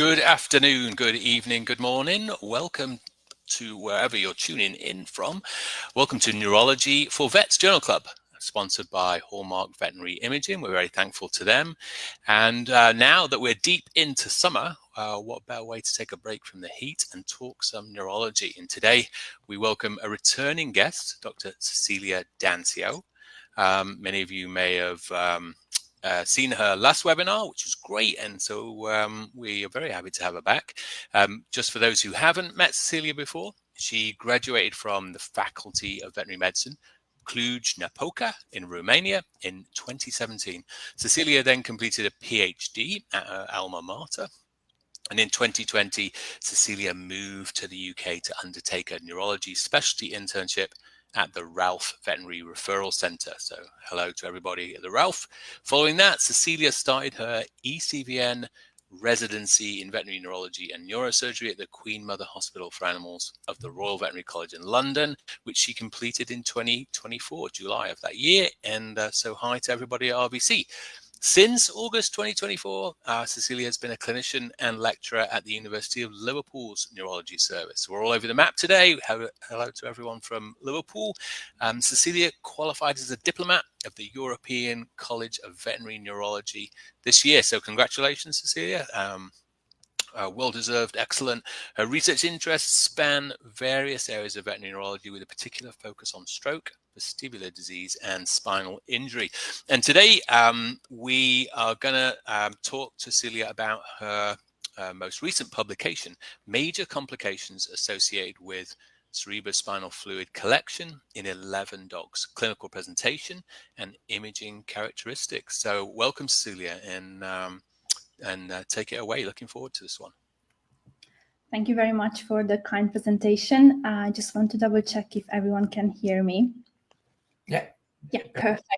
Good afternoon, good evening, good morning. Welcome to wherever you're tuning in from. Welcome to Neurology for Vets Journal Club, sponsored by Hallmark Veterinary Imaging. We're very thankful to them. And now that we're deep into summer, what better way to take a break from the heat and talk some neurology? And today we welcome a returning guest, Dr. Cecilia Danciu. Many of you may have seen her last webinar, which was great, and so we are very happy to have her back. Just for those who haven't met Cecilia before, she graduated from the Faculty of Veterinary Medicine, Cluj-Napoca in Romania in 2017. Cecilia then completed a PhD at her alma mater. And in 2020, Cecilia moved to the UK to undertake a neurology specialty internship at the Ralph Veterinary Referral Centre. So hello to everybody at the Ralph. Following that, Cecilia started her ECVN residency in veterinary neurology and neurosurgery at the Queen Mother Hospital for Animals of the Royal Veterinary College in London, which she completed in 2024, July of that year. And so hi to everybody at RVC. Since August 2024, Cecilia has been a clinician and lecturer at the University of Liverpool's Neurology Service. We're all over the map today. Hello to everyone from Liverpool. Cecilia qualified as a diplomat of the European College of Veterinary Neurology this year. So congratulations, Cecilia. Well-deserved, excellent. Her research interests span various areas of veterinary neurology with a particular focus on stroke, vestibular disease, and spinal injury. And today we are going to talk to Cecilia about her most recent publication, Major Complications Associated with Cerebrospinal Fluid Collection in 11 Dogs, Clinical Presentation and Imaging Characteristics. So welcome, Cecilia, and take it away. Looking forward to this one. Thank you very much for the kind presentation. I just want to double check if everyone can hear me. Yeah, perfect.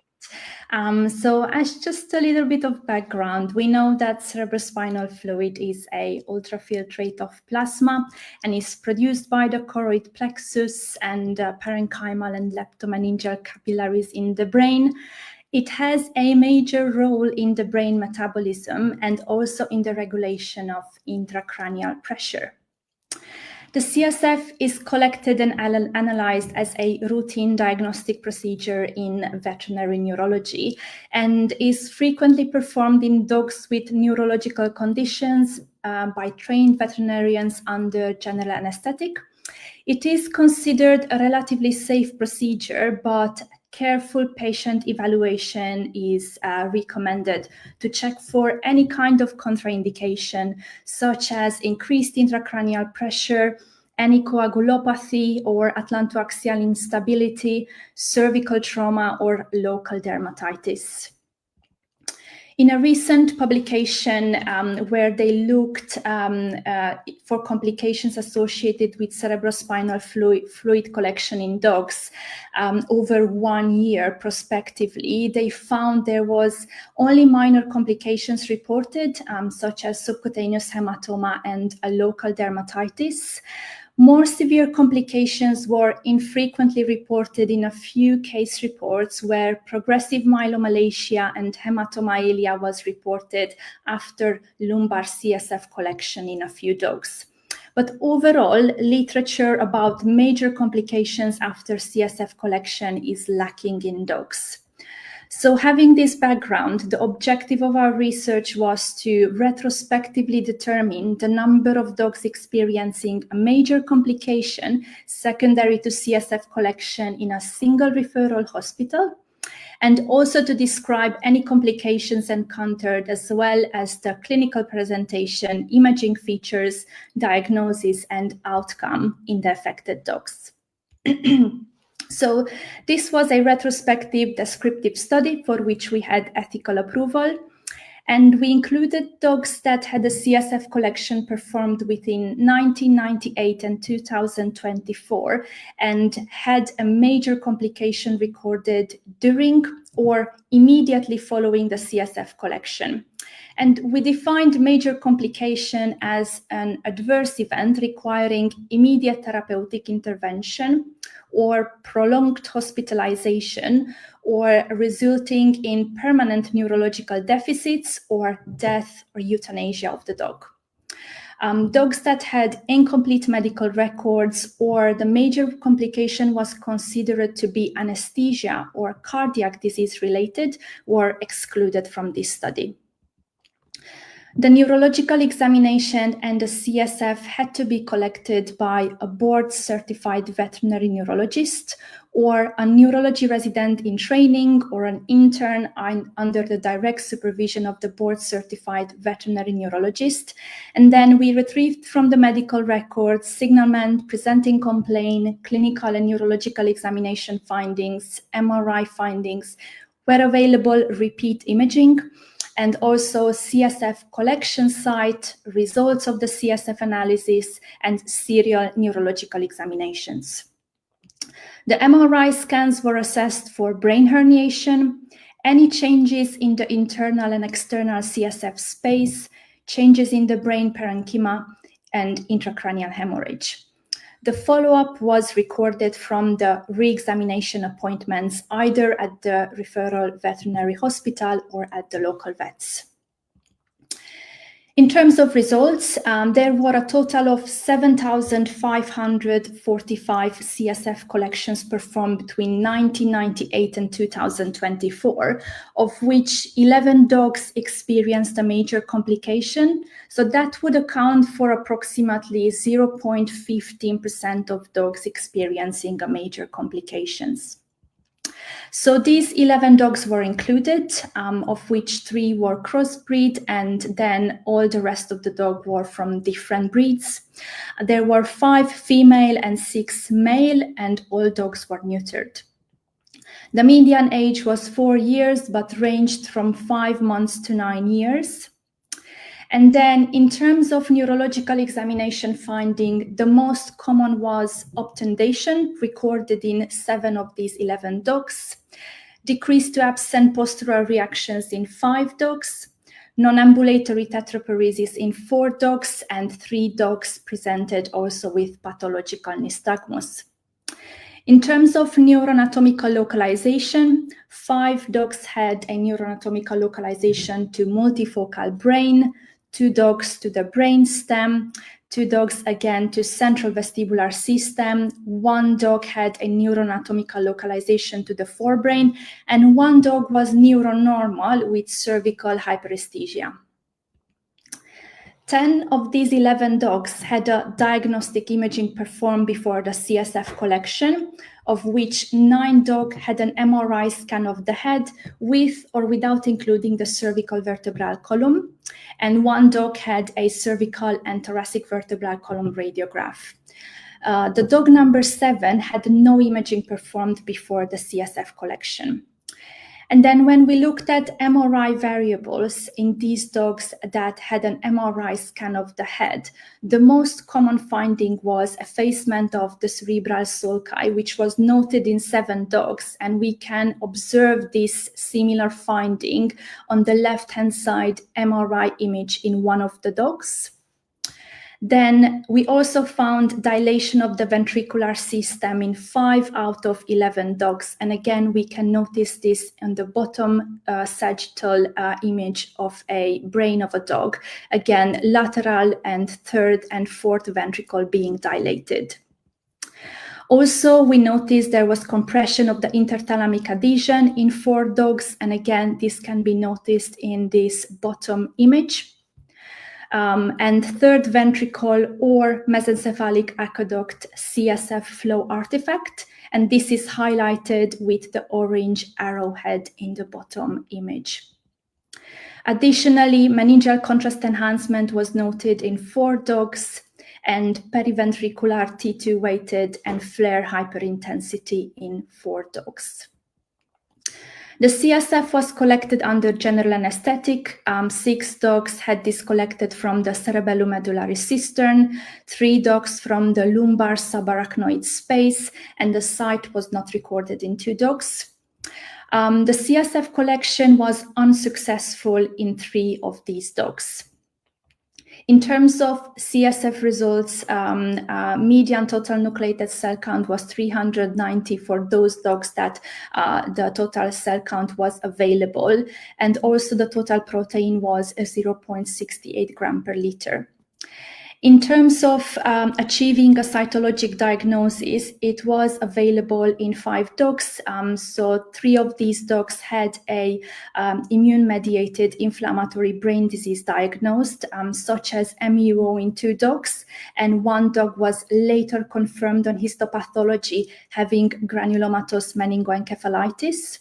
So as just a little bit of background, we know that cerebrospinal fluid is a ultrafiltrate of plasma and is produced by the choroid plexus and parenchymal and leptomeningeal capillaries in the brain. It has a major role in the brain metabolism and also in the regulation of intracranial pressure. The CSF is collected and analyzed as a routine diagnostic procedure in veterinary neurology and is frequently performed in dogs with neurological conditions by trained veterinarians under general anesthetic. It is considered a relatively safe procedure, but careful patient evaluation is recommended to check for any kind of contraindication, such as increased intracranial pressure, any coagulopathy or atlantoaxial instability, cervical trauma, or local dermatitis. In a recent publication where they looked for complications associated with cerebrospinal fluid collection in dogs over 1 year prospectively, they found there was only minor complications reported, such as subcutaneous hematoma and a local dermatitis. More severe complications were infrequently reported in a few case reports where progressive myelomalacia and hematomyelia was reported after lumbar CSF collection in a few dogs. But overall, literature about major complications after CSF collection is lacking in dogs. So having this background, the objective of our research was to retrospectively determine the number of dogs experiencing a major complication secondary to CSF collection in a single referral hospital, and also to describe any complications encountered, as well as the clinical presentation, imaging features, diagnosis, and outcome in the affected dogs. So this was a retrospective descriptive study for which we had ethical approval, and we included dogs that had a CSF collection performed within 1998 and 2024 and had a major complication recorded during or immediately following the CSF collection. And we defined major complication as an adverse event requiring immediate therapeutic intervention or prolonged hospitalization or resulting in permanent neurological deficits or death or euthanasia of the dog. Dogs that had incomplete medical records or the major complication was considered to be anesthesia or cardiac disease related were excluded from this study. The neurological examination and the CSF had to be collected by a board-certified veterinary neurologist or a neurology resident in training or an intern under the direct supervision of the board-certified veterinary neurologist. And then we retrieved from the medical records signalment, presenting complaint, clinical and neurological examination findings, MRI findings, where available repeat imaging, and also CSF collection site, results of the CSF analysis, and serial neurological examinations. The MRI scans were assessed for brain herniation, any changes in the internal and external CSF space, changes in the brain parenchyma, and intracranial hemorrhage. The follow-up was recorded from the re-examination appointments, either at the referral veterinary hospital or at the local vets. In terms of results, there were a total of 7,545 CSF collections performed between 1998 and 2024, of which 11 dogs experienced a major complication. So that would account for approximately 0.15% of dogs experiencing a major complications. So these 11 dogs were included, of which 3 were crossbreed, and then all the rest of the dogs were from different breeds. There were 5 female and 6 male, and all dogs were neutered. The median age was 4 years, but ranged from 5 months to 9 years. And then in terms of neurological examination finding, the most common was obtundation, recorded in 7 of these 11 dogs, decreased to absent postural reactions in 5 dogs, non-ambulatory tetraparesis in 4 dogs, and 3 dogs presented also with pathological nystagmus. In terms of neuroanatomical localization, 5 dogs had a neuroanatomical localization to multifocal brain, 2 dogs to the brain stem, 2 dogs again to central vestibular system, 1 dog had a neuroanatomical localization to the forebrain, and 1 dog was neuronormal with cervical hyperesthesia. 10 of these 11 dogs had a diagnostic imaging performed before the CSF collection, of which 9 dogs had an MRI scan of the head with or without including the cervical vertebral column, and 1 dog had a cervical and thoracic vertebral column radiograph. The dog number 7 had no imaging performed before the CSF collection. And then when we looked at MRI variables in these dogs that had an MRI scan of the head, the most common finding was effacement of the cerebral sulci, which was noted in 7 dogs. And we can observe this similar finding on the left-hand side MRI image in 1 of the dogs. Then we also found dilation of the ventricular system in 5 out of 11 dogs. And again, we can notice this on the bottom sagittal image of a brain of a dog. Again, lateral and 3rd and 4th ventricle being dilated. Also, we noticed there was compression of the interthalamic adhesion in 4 dogs. And again, this can be noticed in this bottom image. And 3rd ventricle or mesencephalic aqueduct CSF flow artifact. And this is highlighted with the orange arrowhead in the bottom image. Additionally, meningeal contrast enhancement was noted in 4 dogs, and periventricular T2 weighted and flare hyperintensity in 4 dogs. The CSF was collected under general anesthetic. 6 dogs had this collected from the cerebellomedullary cistern, 3 dogs from the lumbar subarachnoid space, and the site was not recorded in 2 dogs. The CSF collection was unsuccessful in 3 of these dogs. In terms of CSF results, median total nucleated cell count was 390 for those dogs that the total cell count was available, and also the total protein was 0.68 gram per liter. In terms of achieving a cytologic diagnosis, it was available in 5 dogs. So 3 of these dogs had a immune-mediated inflammatory brain disease diagnosed, such as MUO in 2 dogs, and 1 dog was later confirmed on histopathology having granulomatous meningoencephalitis.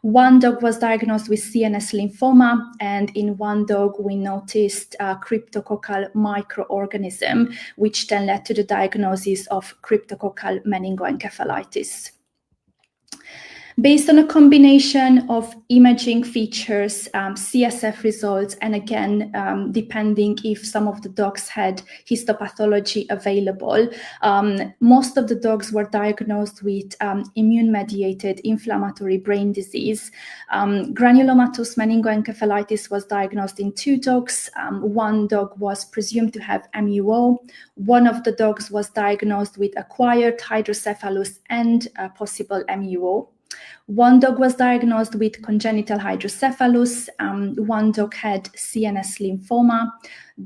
1 dog was diagnosed with CNS lymphoma, and in 1 dog we noticed a cryptococcal microorganism, which then led to the diagnosis of cryptococcal meningoencephalitis. Based on a combination of imaging features, CSF results, and again, depending if some of the dogs had histopathology available, most of the dogs were diagnosed with immune-mediated inflammatory brain disease. Granulomatous meningoencephalitis was diagnosed in 2 dogs. 1 dog was presumed to have MUO. 1 of the dogs was diagnosed with acquired hydrocephalus and possible MUO. 1 dog was diagnosed with congenital hydrocephalus. 1 dog had CNS lymphoma.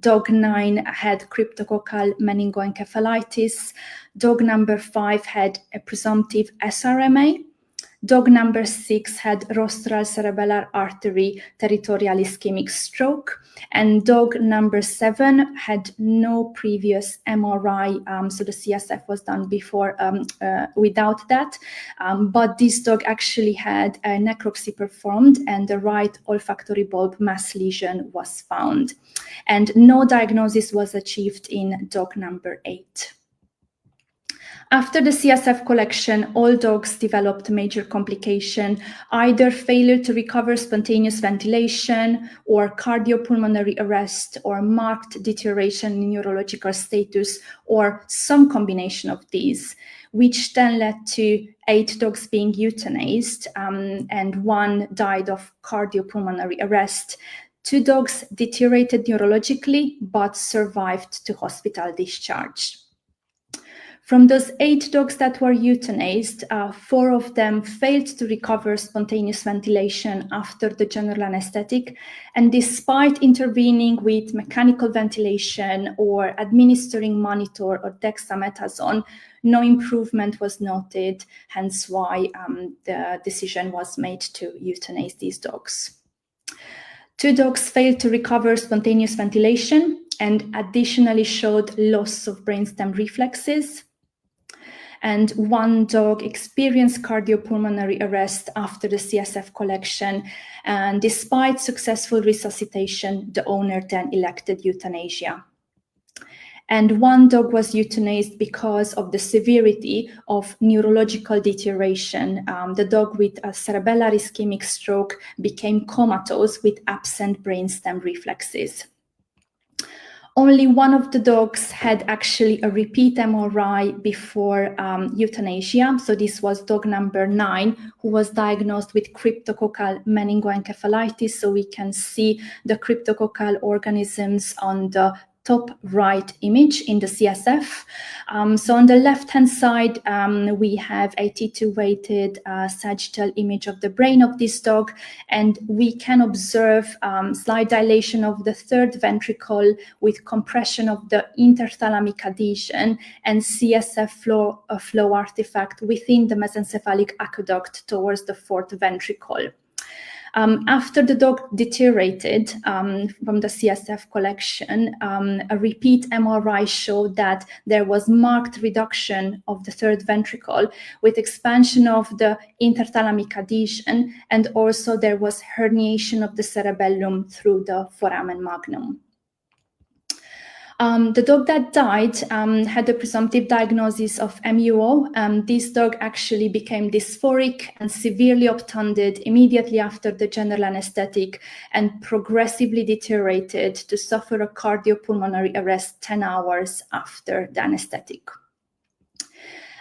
Dog 9 had cryptococcal meningoencephalitis. Dog number 5 had a presumptive SRMA. Dog number 6 had rostral cerebellar artery territorial ischemic stroke, and dog number 7 had no previous MRI, so the CSF was done before without that, but this dog actually had a necropsy performed and the right olfactory bulb mass lesion was found, and no diagnosis was achieved in dog number 8. After the CSF collection, all dogs developed major complication, either failure to recover spontaneous ventilation or cardiopulmonary arrest or marked deterioration in neurological status or some combination of these, which then led to 8 dogs being euthanized and 1 died of cardiopulmonary arrest. 2 dogs deteriorated neurologically but survived to hospital discharge. From those 8 dogs that were euthanized, 4 of them failed to recover spontaneous ventilation after the general anesthetic, and despite intervening with mechanical ventilation or administering monitor or dexamethasone, no improvement was noted, hence why the decision was made to euthanize these dogs. 2 dogs failed to recover spontaneous ventilation and additionally showed loss of brainstem reflexes. And 1 dog experienced cardiopulmonary arrest after the CSF collection. And despite successful resuscitation, the owner then elected euthanasia. And 1 dog was euthanized because of the severity of neurological deterioration. The dog with a cerebellar ischemic stroke became comatose with absent brainstem reflexes. Only 1 of the dogs had actually a repeat MRI before euthanasia. So this was dog number 9, who was diagnosed with cryptococcal meningoencephalitis. So we can see the cryptococcal organisms on the top right image in the CSF. So on the left-hand side, we have a T2-weighted sagittal image of the brain of this dog, and we can observe slight dilation of the 3rd ventricle with compression of the interthalamic adhesion and CSF flow artifact within the mesencephalic aqueduct towards the 4th ventricle. After the dog deteriorated from the CSF collection, a repeat MRI showed that there was marked reduction of the 3rd ventricle with expansion of the interthalamic adhesion, and also there was herniation of the cerebellum through the foramen magnum. The dog that died had a presumptive diagnosis of MUO. This dog actually became dysphoric and severely obtunded immediately after the general anesthetic and progressively deteriorated to suffer a cardiopulmonary arrest 10 hours after the anesthetic.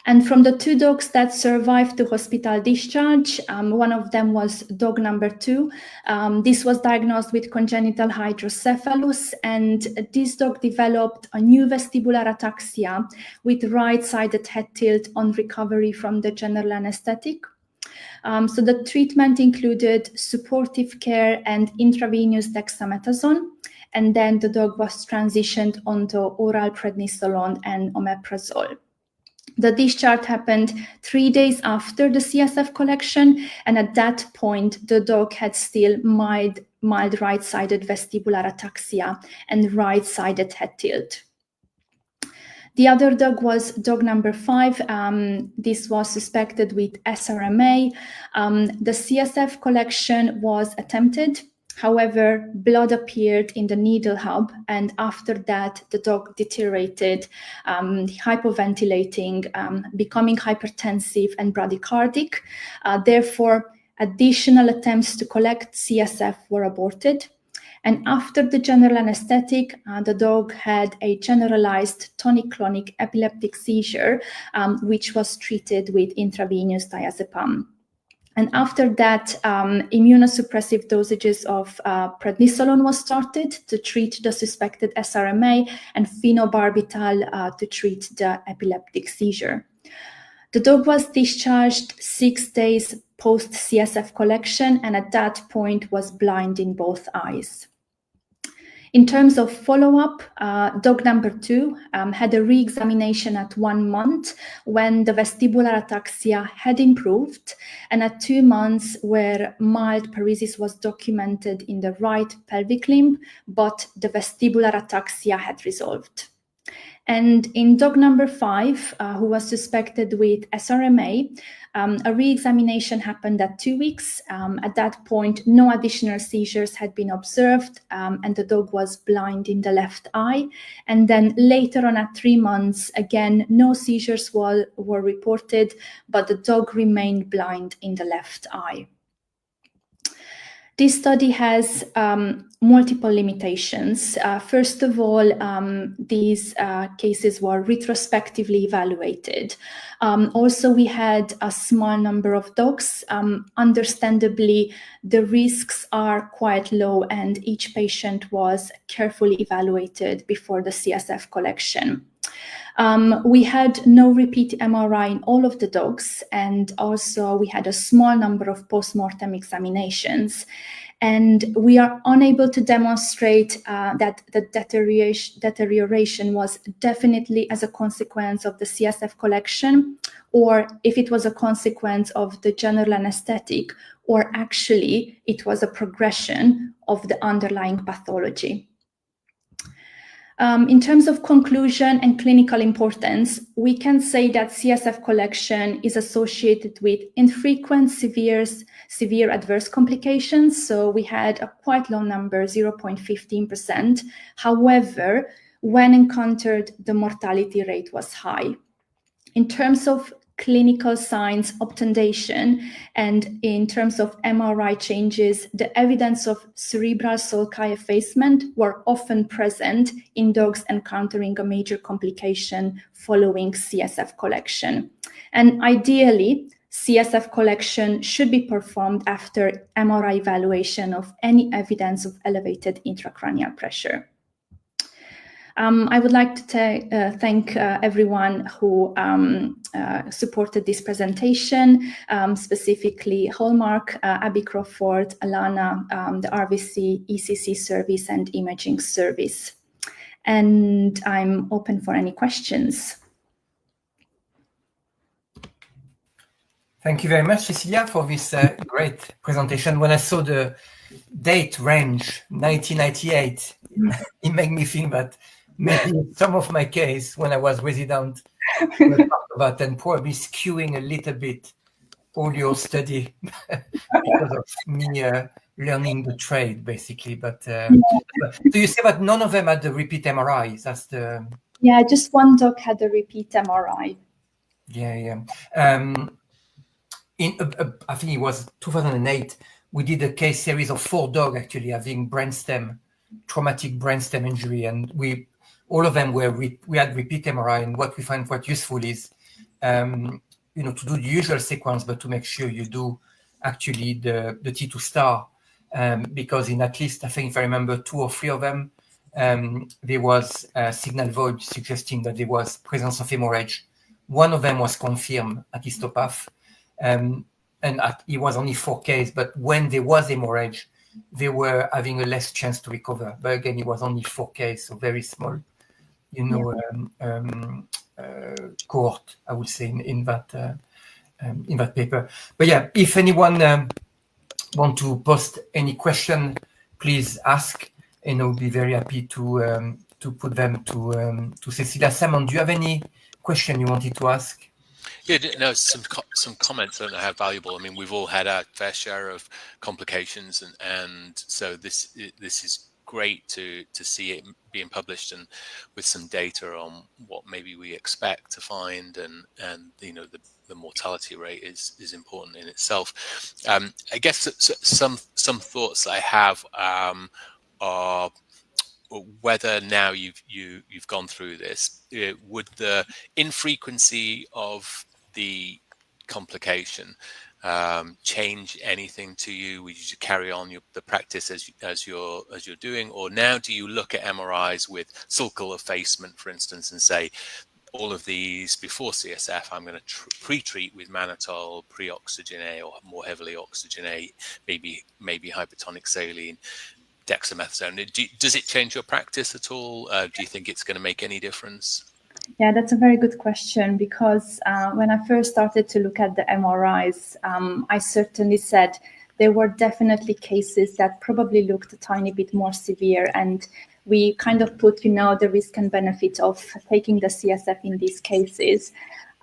And from the 2 dogs that survived to hospital discharge, 1 of them was dog number 2. This was diagnosed with congenital hydrocephalus, and this dog developed a new vestibular ataxia with right-sided head tilt on recovery from the general anesthetic. So the treatment included supportive care and intravenous dexamethasone. and then the dog was transitioned onto oral prednisolone and omeprazole. The discharge happened 3 days after the CSF collection, and at that point, the dog had still mild right-sided vestibular ataxia and right-sided head tilt. The other dog was dog number 5. This was suspected with SRMA. The CSF collection was attempted. However, blood appeared in the needle hub, and after that, the dog deteriorated, hypoventilating, becoming hypertensive and bradycardic. Therefore, additional attempts to collect CSF were aborted. And after the general anesthetic, the dog had a generalized tonic-clonic epileptic seizure, which was treated with intravenous diazepam. And after that, immunosuppressive dosages of prednisolone was started to treat the suspected SRMA and phenobarbital to treat the epileptic seizure. The dog was discharged 6 days post CSF collection, and at that point was blind in both eyes. In terms of follow-up, dog number 2 had a re-examination at 1 month when the vestibular ataxia had improved, and at 2 months where mild paresis was documented in the right pelvic limb, but the vestibular ataxia had resolved. And in dog number 5, who was suspected with SRMA, a re-examination happened at 2 weeks. At that point, no additional seizures had been observed, and the dog was blind in the left eye. And then later on at 3 months, again, no seizures were reported, but the dog remained blind in the left eye. This study has multiple limitations. First of all, these cases were retrospectively evaluated. Also, we had a small number of dogs. Understandably, the risks are quite low, and each patient was carefully evaluated before the CSF collection. We had no repeat MRI in all of the dogs, and also we had a small number of post-mortem examinations. And we are unable to demonstrate that the deterioration was definitely as a consequence of the CSF collection, or if it was a consequence of the general anesthetic, or actually it was a progression of the underlying pathology. In terms of conclusion and clinical importance, we can say that CSF collection is associated with infrequent severe adverse complications. So we had a quite low number, 0.15%. However, when encountered, the mortality rate was high. In terms of clinical signs, obtundation, and in terms of MRI changes, the evidence of cerebral sulci effacement were often present in dogs encountering a major complication following CSF collection. And ideally, CSF collection should be performed after MRI evaluation of any evidence of elevated intracranial pressure. I would like to thank everyone who supported this presentation, specifically Hallmark, Abby Crawford, Alana, the RVC, ECC service, and imaging service. And I'm open for any questions. Thank you very much, Cecilia, for this great presentation. When I saw the date range, 1998, it made me think that maybe some of my case when I was resident was part of that and probably skewing a little bit all your study because of me learning the trade, basically. But so you say that none of them had the repeat MRI. That's the... Yeah, just one dog had a repeat MRI. Yeah. I think it was 2008, we did a case series of 4 dogs actually having traumatic brainstem injury, and all of them we had repeat MRI. And what we find quite useful is, to do the usual sequence, but to make sure you do actually the T2 star, because in at least, I think if I remember, 2 or 3 of them, there was a signal void suggesting that there was presence of hemorrhage. One of them was confirmed at histopath. And it was only 4 cases, but when there was hemorrhage, they were having a less chance to recover. But again, it was only 4 cases, so very small, cohort, I would say, in that paper. But yeah, if anyone want to post any question, please ask, and I'll be very happy to put them to Cecilia. Simon, do you have any question you wanted to ask? Yeah, no, some comments. I don't know how valuable. I mean, we've all had our fair share of complications, and so this is great to see it being published and with some data on what maybe we expect to find, and the mortality rate is important in itself. I guess some thoughts I have are whether now you've gone through this, would the infrequency of the complication change anything to you? Would you carry on the practice as you're doing, or now do you look at MRIs with sulcal effacement, for instance, and say all of these before CSF, I'm going to pre-treat with mannitol, pre-oxygenate, or more heavily oxygenate, maybe hypertonic saline, dexamethasone. Does it change your practice at all? Do you think it's going to make any difference? Yeah, that's a very good question, because when I first started to look at the MRIs, I certainly said there were definitely cases that probably looked a tiny bit more severe, and we kind of put, the risk and benefit of taking the CSF in these cases.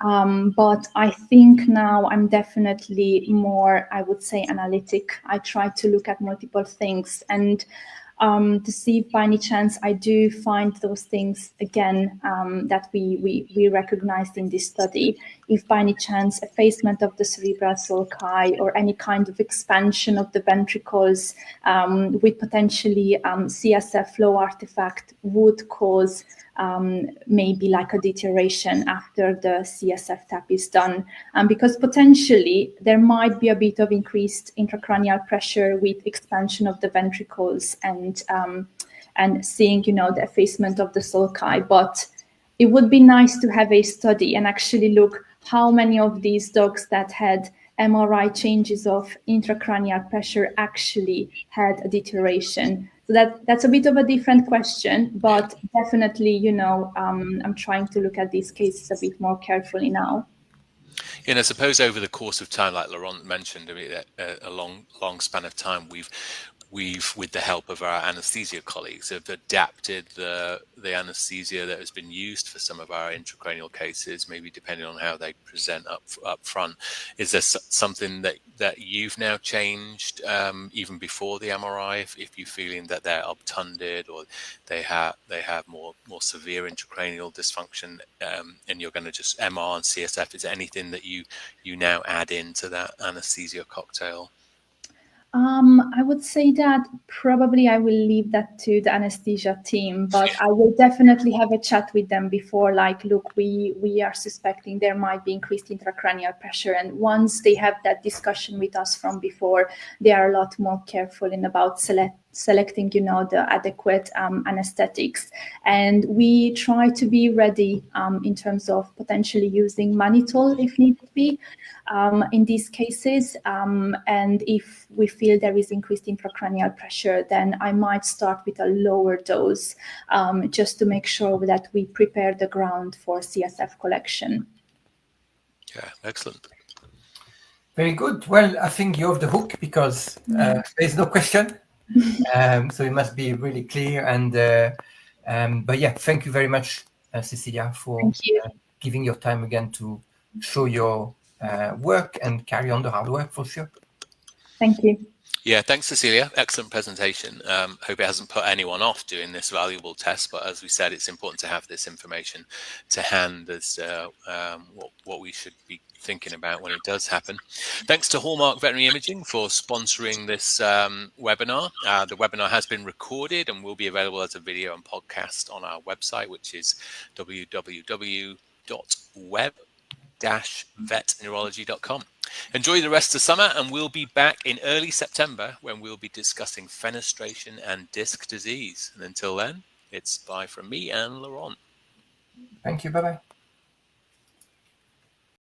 But I think now I'm definitely more, I would say, analytic. I try to look at multiple things and to see if by any chance I do find those things again that we recognized in this study. If by any chance effacement of the cerebral sulci or any kind of expansion of the ventricles with potentially CSF flow artifact would cause maybe like a deterioration after the CSF tap is done, because potentially there might be a bit of increased intracranial pressure with expansion of the ventricles and seeing, the effacement of the sulci. But it would be nice to have a study and actually look how many of these dogs that had MRI changes of intracranial pressure actually had a deterioration. So that's a bit of a different question, but definitely, I'm trying to look at these cases a bit more carefully now. And I suppose over the course of time, like Laurent mentioned, I mean, a long span of time, we've, with the help of our anesthesia colleagues, have adapted the anesthesia that has been used for some of our intracranial cases, maybe depending on how they present up front. Is there something that you've now changed even before the MRI, if you're feeling that they're obtunded or they have more severe intracranial dysfunction, and you're going to just MR and CSF? Is there anything that you now add into that anesthesia cocktail? I would say that probably I will leave that to the anesthesia team, but I will definitely have a chat with them before, like, look, we are suspecting there might be increased intracranial pressure. And once they have that discussion with us from before, they are a lot more careful in about selecting, the adequate anesthetics. And we try to be ready in terms of potentially using mannitol if need be. In these cases, and if we feel there is increased intracranial pressure, then I might start with a lower dose just to make sure that we prepare the ground for CSF collection. Yeah, excellent. Very good. Well, I think you're off the hook because there's no question. So it must be really clear. But yeah, thank you very much, Cecilia, for giving your time again to show your work and carry on the hard work, for sure. Thank you. Yeah, thanks, Cecilia. Excellent presentation. Hope it hasn't put anyone off doing this valuable test, but as we said, it's important to have this information to hand as what we should be thinking about when it does happen. Thanks to Hallmark Veterinary Imaging for sponsoring this webinar. The webinar has been recorded and will be available as a video and podcast on our website, which is www.web-vetneurology.com. Enjoy the rest of summer, and we'll be back in early September when we'll be discussing fenestration and disc disease. And until then, it's bye from me and Laurent. Thank you. Bye-bye.